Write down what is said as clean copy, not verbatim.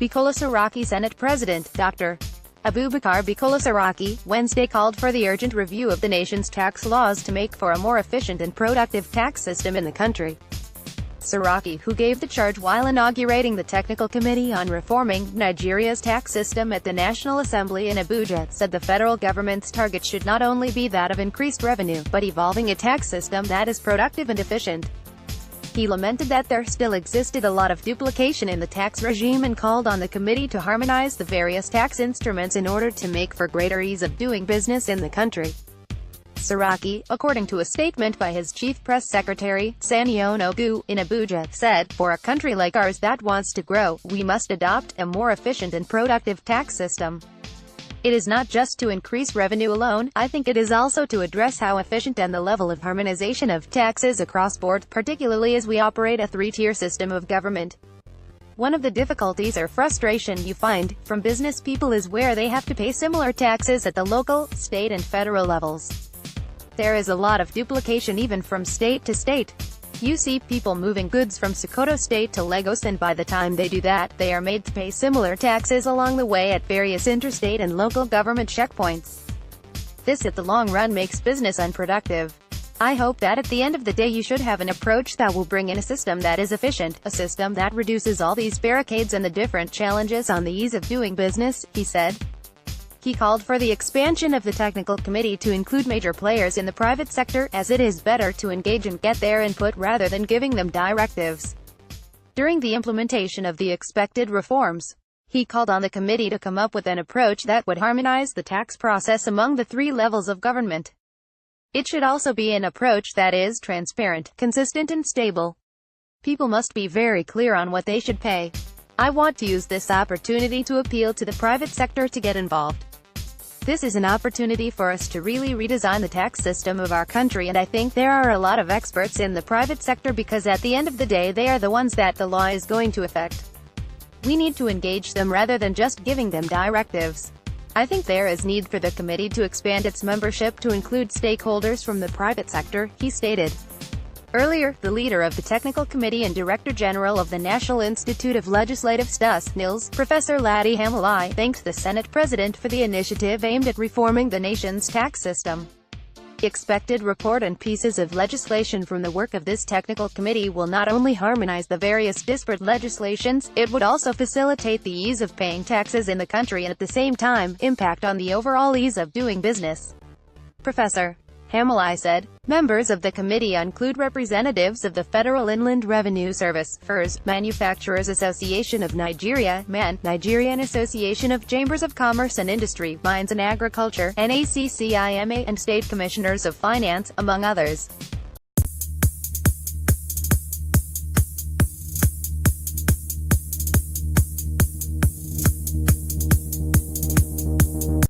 Bukola Saraki Senate President, Dr. Abubakar Bukola Saraki, Wednesday called for the urgent review of the nation's tax laws to make for a more efficient and productive tax system in the country. Saraki, who gave the charge while inaugurating the Technical Committee on Reforming Nigeria's Tax System at the National Assembly in Abuja, said the federal government's target should not only be that of increased revenue, but evolving a tax system that is productive and efficient. He lamented that there still existed a lot of duplication in the tax regime and called on the committee to harmonize the various tax instruments in order to make for greater ease of doing business in the country. Saraki, according to a statement by his chief press secretary, Saraki Inaugurates, in Abuja, said, "For a country like ours that wants to grow, we must adopt a more efficient and productive tax system. It is not just to increase revenue alone, I think it is also to address how efficient and the level of harmonization of taxes across board, particularly as we operate a three-tier system of government. One of the difficulties or frustration you find from business people is where they have to pay similar taxes at the local, state and federal levels. There is a lot of duplication even from state to state. You see people moving goods from Sokoto State to Lagos, and by the time they do that, they are made to pay similar taxes along the way at various interstate and local government checkpoints. This at the long run makes business unproductive. I hope that at the end of the day you should have an approach that will bring in a system that is efficient, a system that reduces all these barricades and the different challenges on the ease of doing business," he said. He called for the expansion of the technical committee to include major players in the private sector, as it is better to engage and get their input rather than giving them directives during the implementation of the expected reforms. He called on the committee to come up with an approach that would harmonize the tax process among the three levels of government. It should also be an approach that is transparent, consistent and stable. People must be very clear on what they should pay. I want to use this opportunity to appeal to the private sector to get involved. This is an opportunity for us to really redesign the tax system of our country, and I think there are a lot of experts in the private sector because at the end of the day they are the ones that the law is going to affect. We need to engage them rather than just giving them directives. I think there is need for the committee to expand its membership to include stakeholders from the private sector," he stated. Earlier, the leader of the Technical Committee and Director General of the National Institute of Legislative Studies, NILS, Professor Ladi Hamalai, thanked the Senate President for the initiative aimed at reforming the nation's tax system. The expected report and pieces of legislation from the work of this technical committee will not only harmonize the various disparate legislations, it would also facilitate the ease of paying taxes in the country and at the same time, impact on the overall ease of doing business. Professor Hamalai said, members of the committee include representatives of the Federal Inland Revenue Service, FIRS, Manufacturers Association of Nigeria, MAN, Nigerian Association of Chambers of Commerce and Industry, Mines and Agriculture, NACCIMA, and State Commissioners of Finance, among others.